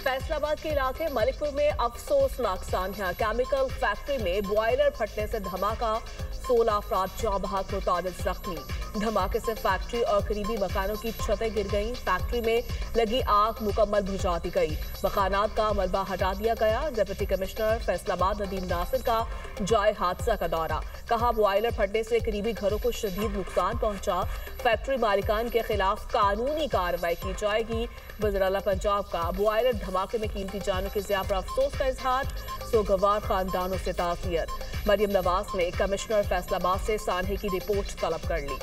फैसलाबाद के इलाके मलिकपुर में अफसोसनाक सान्या। केमिकल फैक्ट्री में बॉयलर फटने से धमाका, 16 अफराद जाँ बहक, मुतादिद जख्मी। धमाके से फैक्ट्री और करीबी मकानों की छतें गिर गईं। फैक्ट्री में लगी आग मुकम्मल बुझा दी गई। मकानात का मलबा हटा दिया गया। डिप्टी कमिश्नर फैसलाबाद नदीम नासिर का जाए हादसा का दौरा। कहा, बॉयलर फटने से करीबी घरों को शदीद नुकसान पहुंचा। फैक्ट्री मालिकान के खिलाफ कानूनी कार्रवाई की जाएगी। वज़ीर आला पंजाब का बॉयलर धमाके में कीमती जानों की ज़िया पर अफसोस का इजहार। सोगवार खानदानों से ताज़ियत। मरियम नवाज ने कमिश्नर फैसलाबाद से सान्हे की रिपोर्ट तलब कर ली।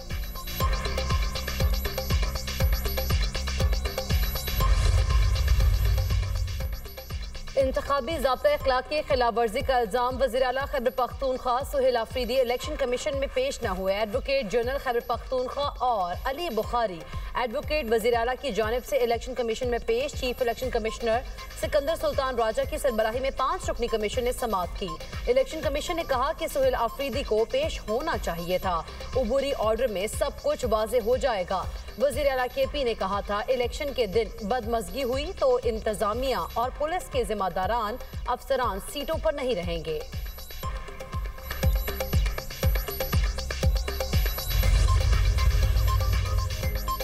इंतखाबी ज़ाब्ता अखलाक की खिलाफ वर्जी का इल्जाम। वज़ीर आला खैबर पख्तूनख्वा सुहेल आफरीदी इलेक्शन कमीशन में पेश न हुए। एडवोकेट जनरल खैबर पख्तूनख्वा और अली बुखारी एडवोकेट वज़ीर आला की जानिब से इलेक्शन कमीशन में पेश। Chief election commissioner Sikandar Sultan Raja की सरबराही में 5 रुकनी कमीशन ने समाअत की। इलेक्शन कमीशन ने कहा कि सुहेल आफरीदी को पेश होना चाहिए था। उबूरी ऑर्डर में सब कुछ वाज़ेह हो जाएगा। वज़ीर आला KP ने कहा था, इलेक्शन के दिन बदमज़गी हुई तो इंतजामिया और पुलिस के जिम्मेदारान अफसरान सीटों पर नहीं रहेंगे।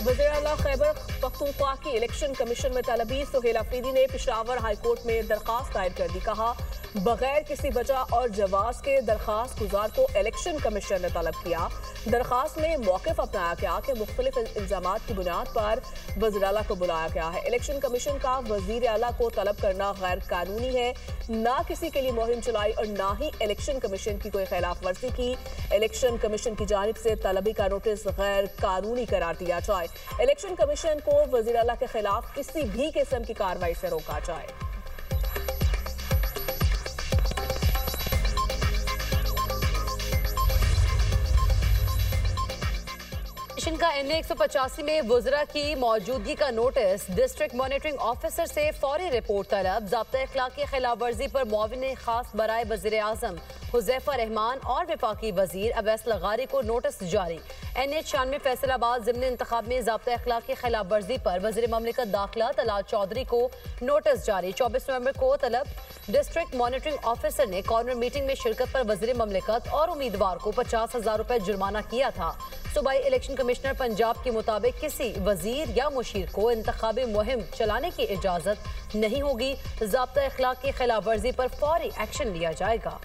वज़ीर आला खैबर पख्तूनख्वा की इलेक्शन कमीशन में तलबी। सुहेल आफरीदी ने पेशावर हाई कोर्ट में दरखास्त दायर कर दी। कहा, बगैर किसी वजह और जवाज के दरखास्त गुजार को इलेक्शन कमीशन ने तलब किया। दरखास्त में मौक़िफ़ अपनाया गया कि मुख्तलिफ इल्ज़ामात की बुनियाद पर वज़ीर आला को बुलाया गया है। इलेक्शन कमीशन का वज़ीर आला को तलब करना गैर कानूनी है। ना किसी के लिए मुहिम चलाई और ना ही इलेक्शन कमीशन की कोई खिलाफ वर्जी की। इलेक्शन कमीशन की जानिब से तलबी का नोटिस गैर कानूनी करार दिया जाए। इलेक्शन कमीशन को वज़ीर आला के खिलाफ किसी भी किस्म की कार्रवाई से रोका जाए। का NA 185 में वुज़रा की मौजूदगी का नोटिस। डिस्ट्रिक्ट मॉनिटरिंग ऑफिसर से फौरी रिपोर्ट तलब। ज़ाब्ता अखलाक की खिलाफ वर्जी पर मुआविन खास बराए वज़ीर आज़म हुज़ैफा रहमान और वफाकी वज़ीर अवैस लगारी को नोटिस जारी। NA 96 फैसलाबाद ज़िमनी इंतखाब में ज़ाब्ता अखलाक की खिलाफ वर्जी पर वज़ीर ममलिकत दाखिला तलाल चौधरी को नोटिस जारी। 24 नवंबर को तलब। डिस्ट्रिक्ट मॉनिटरिंग ऑफिसर ने कॉर्नर मीटिंग में शिरकत पर वज़ीर ममलिकत और उम्मीदवार को 50,000 रुपए जुर्माना किया था। सूबाई इलेक्शन कमिश्नर पंजाब के मुताबिक किसी वजीर या मुशीर को इंतखाबी मुहिम चलाने की इजाजत नहीं होगी। ज़ाब्ता अखलाक की खिलाफ वर्जी पर फौरी एक्शन लिया जाएगा।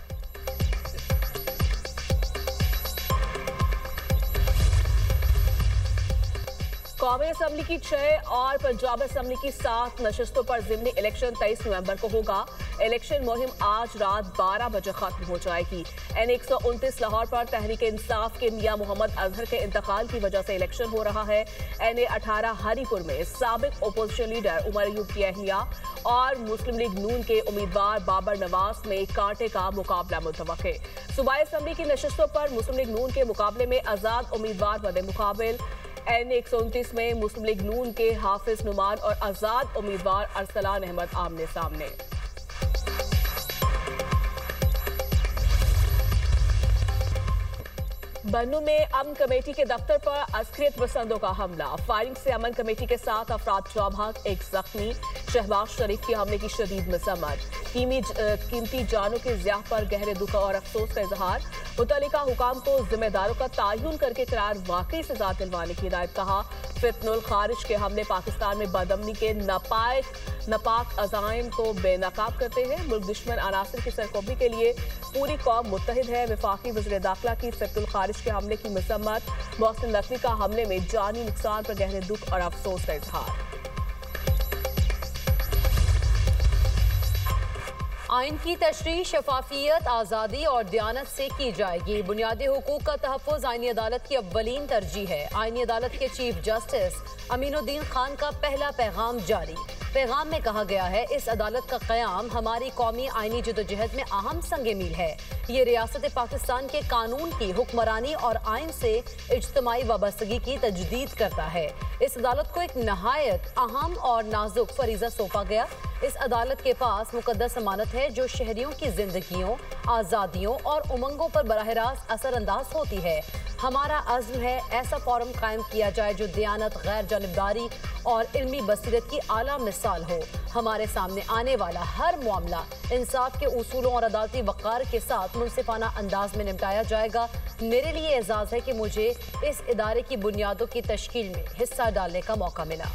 कौमी असम्बली की 6 और पंजाब असम्बली की 7 नशस्तों पर ज़िमनी इलेक्शन 23 नवंबर को होगा। इलेक्शन मुहिम आज रात 12 बजे खत्म हो जाएगी। NA 129 लाहौर पर तहरीक इंसाफ के मियां मोहम्मद अजहर के इंतकाल की वजह से इलेक्शन हो रहा है। NA 18 हरीपुर में साबिक अपोजिशन लीडर उमर अयूब की अहलिया और मुस्लिम लीग नून के उम्मीदवार बाबर नवाज में कांटे का मुकाबला मुतवक्के। सूबाई असम्बली की नशस्तों पर मुस्लिम लीग नून के मुकाबले में आजाद उम्मीदवार बदे मुकाबिल। NA 129 में मुस्लिम लीग नून के हाफिज नुमान और आजाद उम्मीदवार अरसलान अहमद आमने सामने। बन्नू में अमन कमेटी के दफ्तर पर अस्करियत पसंदों का हमला। फायरिंग से अमन कमेटी के 7 अफराद जाँ बहक, 1 जख्मी। शहबाज शरीफ के हमले की शदीद मजम्मत। कीमती जानों के ज़िया पर गहरे दुख और अफसोस का इजहार। मुतल्लिका हुकाम को जिम्मेदारों का तयन करके करार वाकई सजा दिलवाने की हिदायत। कहा, फितनुल खारिज के हमले पाकिस्तान में बदअमनी के नापाक अज़ाइम को बेनकाब करते हैं। मुल्क दुश्मन अनासर की सरकोबी के लिए पूरी कौम मुत्तहिद है। वफाकी वज़ीर दाखिला की फितनुल खारिज के हमले की मजम्मत। मोहसिन नकवी का हमले में जानी नुकसान पर गहरे दुख और अफसोस का इजहार। आइन की तशरीह शफाफियत, आज़ादी और दयानत से की जाएगी। बुनियादी हुकूक का तहफ़्फ़ुज़ आइनी अदालत की अव्वलीन तरजीह है। आइनी अदालत के चीफ जस्टिस अमीनुद्दीन खान का पहला पैगाम जारी। पैगाम में कहा गया है, इस अदालत का क़याम हमारी कौमी आइनी जदोजहद में अहम संग मील है। ये रियासत पाकिस्तान के कानून की हुक्मरानी और आइन से इज्तिमाई वाबस्तगी की तजदीद करता है। इस अदालत को एक नहायत अहम और नाजुक फरीज़ा सौंपा गया। इस अदालत के पास मुकद्दस अमानत है जो शहरियों की जिंदगियों, आज़ादियों और उमंगों पर बराह रास्त असरअंदाज होती है। हमारा अज़्म है ऐसा फोरम कायम किया जाए जो दयानत, गैर जानिबदारी और इल्मी बसीरत की आला मिसाल हो। हमारे सामने आने वाला हर मामला इंसाफ के उसूलों और अदालती वक़ार के साथ मुनसिफाना अंदाज में निपटाया जाएगा। मेरे लिए एजाज़ है कि मुझे इस इदारे की बुनियादों की तश्कील में हिस्सा डालने का मौका मिला।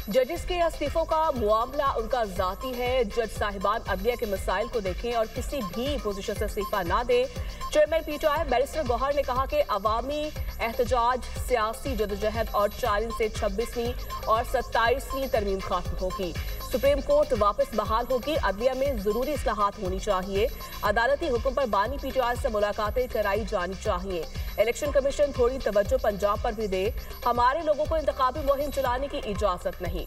जजेस के इस्तीफों का मामला उनका जाती है। जज साहिबान अदलिया के मसाइल को देखें और किसी भी पोजीशन से इस्तीफा ना दें। चेयरमैन पीटीआई बैरिस्टर गौहर ने कहा कि अवामी एहतजाज, सियासी जदोजहद और 40 से 26वीं और 27वीं तरमीम खत्म होगी। सुप्रीम कोर्ट वापस बहाल होगी। अदलिया में जरूरी इस्लाहात होनी चाहिए। अदालती हुक्म पर बानी पीटीआई से मुलाकातें कराई जानी चाहिए। इलेक्शन कमीशन थोड़ी तवज्जो पंजाब पर भी दे। हमारे लोगों को इंतखाबी मुहिम चलाने की इजाजत नहीं।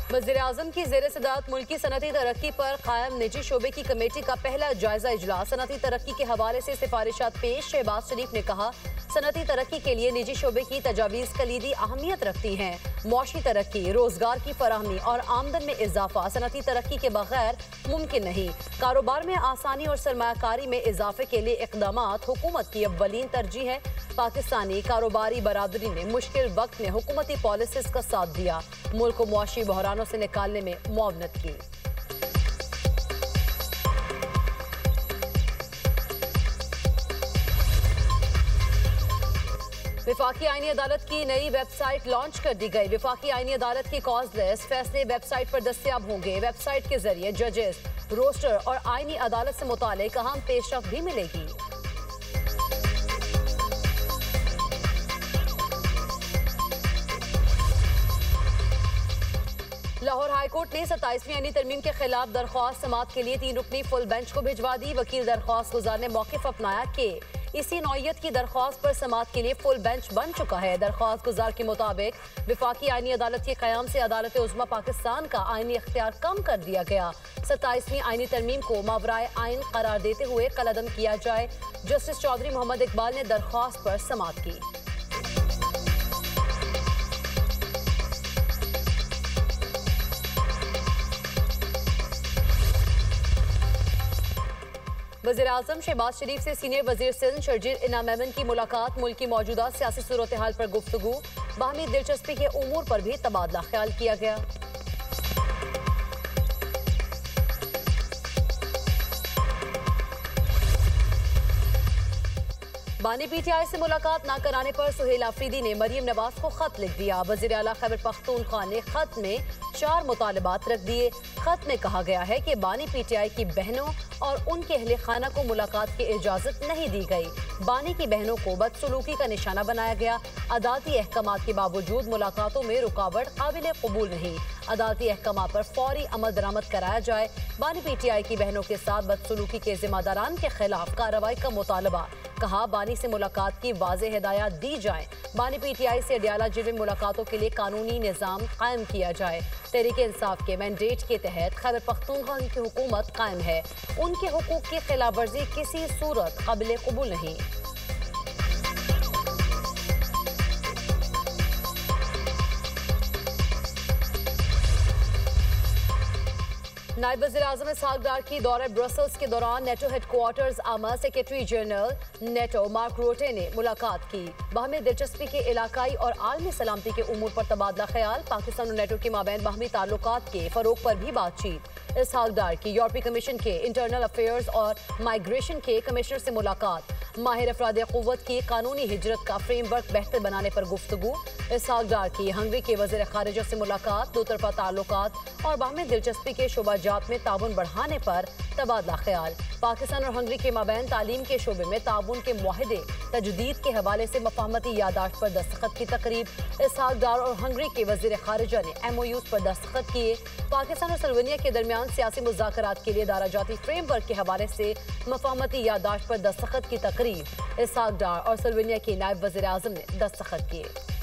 वज़ीर-ए-आज़म की ज़ेर सदारत मुल्की सनती तरक्की पर कायम निजी शोबे की कमेटी का पहला जायजा इजलास। सनती तरक्की के हवाले से सिफारिशात पेश। शहबाज शरीफ ने कहा, सनती तरक्की के लिए निजी शोबे की तजावीज़ कलीदी अहमियत रखती हैं। मौशी तरक्की, रोजगार की फराहमी और आमदन में इजाफा सनती तरक्की के बगैर मुमकिन नहीं। कारोबार में आसानी और सरमायाकारी में इजाफे के लिए इक़दामात हुकूमत की अव्वलीन तरजीह है। पाकिस्तानी कारोबारी बरादरी ने मुश्किल वक्त में हुकूमती पॉलिसीज का साथ दिया। मुल्क को मुआशी बहरानों से निकालने में मुआवनत की। विफाकी आईनी अदालत की नई वेबसाइट लॉन्च कर दी गई। विफाकी आईनी अदालत की कॉज लिस्ट फैसले वेबसाइट पर दस्तयाब होंगे। वेबसाइट के जरिए जजेस, रोस्टर और आईनी अदालत से मुतालिक अहम पेशरफ्त भी मिलेगी। लाहौर हाईकोर्ट ने 27वीं आईनी तरमीम के खिलाफ दरख्वास्त समाअत के लिए 3 रुकनी फुल बेंच को भिजवा दी। वकील दरख्वास्त गुजार ने मौक़िफ़ अपनाया कि इसी नौयत की दरख्वास्त पर समाअत के लिए फुल बेंच बन चुका है। दरख्वास्त गुजार के मुताबिक विफाकी आईनी अदालत के क़याम से अदालत उज़्मा पाकिस्तान का आईनी इख्तियार कम कर दिया गया। 27वीं आईनी तरमीम को मावराए आइन करार देते हुए कलअदम किया जाए। जस्टिस चौधरी मोहम्मद इकबाल ने दरख्वास्त पर समाअत की। वज़ीर-ए-आज़म शहबाज शरीफ से सीनियर वज़ीर सिंध शर्जील इनाम मेमन की मुलाकात। मुल्क की मौजूदा सियासी सूरत हाल पर गुफ्तगू, बाहमी दिलचस्पी के उमूर पर भी तबादला ख्याल किया गया। बानी पीटीआई से मुलाकात न कराने पर सुहेल आफरीदी ने मरियम नवाज को खत लिख दिया। वज़ीर आला खैबर पख्तूनख्वा ने खत में 4 मुतालबात रख दिए। खत में कहा गया है कि बानी पीटीआई की बहनों और उनके अहले खाना को मुलाकात की इजाजत नहीं दी गई। बानी की बहनों को बदसलूकी का निशाना बनाया गया। अदालती अहकामात के बावजूद मुलाकातों में रुकावट काबिल कबूल नहीं। अदालती अहकामात पर फौरी अमल दरामद कराया जाए। बानी पीटीआई की बहनों के साथ बदसलूकी के जिम्मेदारान के खिलाफ कार्रवाई का मुतालबा। कहा, बानी से मुलाकात की वाज़ेह हिदायत दी जाए। बानी पीटीआई से अडियाला जेल में मुलाकातों के लिए कानूनी निज़ाम कायम किया जाए। तहरीक इंसाफ के मैंडेट के तहत खैबर पख्तूनख्वा की हुकूमत कायम है। उनके हुकूक की खिलाफ वर्जी किसी सूरत काबिल कबूल नहीं। नायब वज़ीर-ए-आज़म इसहाक डार की दौरे ब्रसल्स के दौरान नेटो हेडक्वार्टर्स आमा सेक्रेटरी जनरल नेटो मार्क रूटे ने मुलाकात की। बाहमी दिलचस्पी के इलाकाई और आलमी सलामती के उमूर पर तबादला ख्याल। पाकिस्तान और नेटो के माबैन बाहमी ताल्लुकात के फरोग पर भी बातचीत। इसहाक डार की यूरोपीय कमीशन के इंटरनल अफेयर्स और माइग्रेशन के कमिश्नर से मुलाकात। माहिर अफराद क़ुव्वत की कानूनी हिजरत का फ्रेमवर्क बेहतर बनाने पर गुफ्तगू। इसहाक डार की हंगरी के वज़ीर ख़ारिजा से मुलाकात। दो तरफा ताल्लुकात और बाहमी दिलचस्पी के शोबाजात में ताउन बढ़ाने पर तबादला ख्याल। पाकिस्तान और हंगरी के माबैन तालीम के शोबे में ताउन के मुआहदे तजदीद के हवाले से मफाहमती यादाश्त पर दस्तखत की तकरीब। इसहाक डार और हंगरी के वज़ीर ख़ारिजा ने MOUs पर दस्तखत किए। पाकिस्तान और सल्वेनिया के दरमियान सियासी मुज़ाकरात के लिए दाराजाती फ्रेमवर्क के हवाले से मफाहमती यादाश्त पर दस्तखत की तकरीब। इसहाक डार और सल्वेनिया के नायब वज़ीर-ए-आज़म ने दस्तखत किए।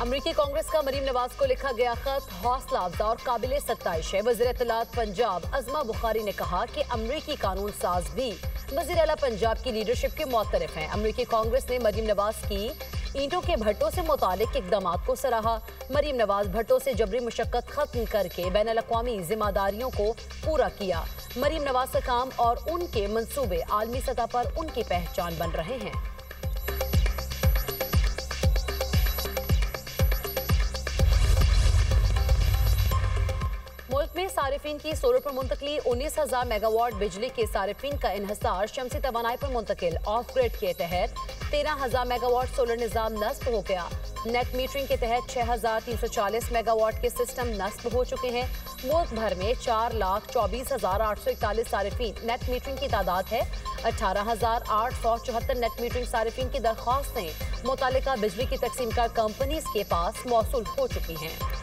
अमरीकी कांग्रेस का मरीम नवाज को लिखा गया खत हौसला अफजा और काबिल सत्ताइश है। वज़ीर इत्तलात पंजाब अज़मा बुखारी ने कहा कि अमरीकी कानून साज भी वज़ीर आला पंजाब की लीडरशिप के मुअत्तरिफ हैं। अमरीकी कांग्रेस ने मरीम नवाज की ईंटों के भट्टों से मुतालिक इक़दामात को सराहा। मरीम नवाज भट्टों से जबरी मुशक्कत खत्म करके बैनुल-अक़वामी जिम्मेदारियों को पूरा किया। मरीम नवाज का काम और उनके मंसूबे आलमी सतह पर उनकी पहचान बन रहे हैं। मुल्क में सारिफीन की सोलर पर मुंतकली 19,000 मेगावाट बिजली के सारिफीन का इन्हिसार शमसी तवानाई पर मुंतकिल। ऑफ ग्रिड के तहत 13,000 मेगावाट सोलर निज़ाम नस्ब हो गया। नेट मीटरिंग के तहत 6,340 मेगावाट के सिस्टम नस्ब हो चुके हैं। मुल्क भर में 4,24,841 सारिफीन नेट मीटरिंग की तादाद है। 18,874 नेट मीटरिंग सारिफीन की दरख्वास्तें मुतालिका बिजली की तकसीमकार कंपनीज के पास मौसूल हो चुकी हैं।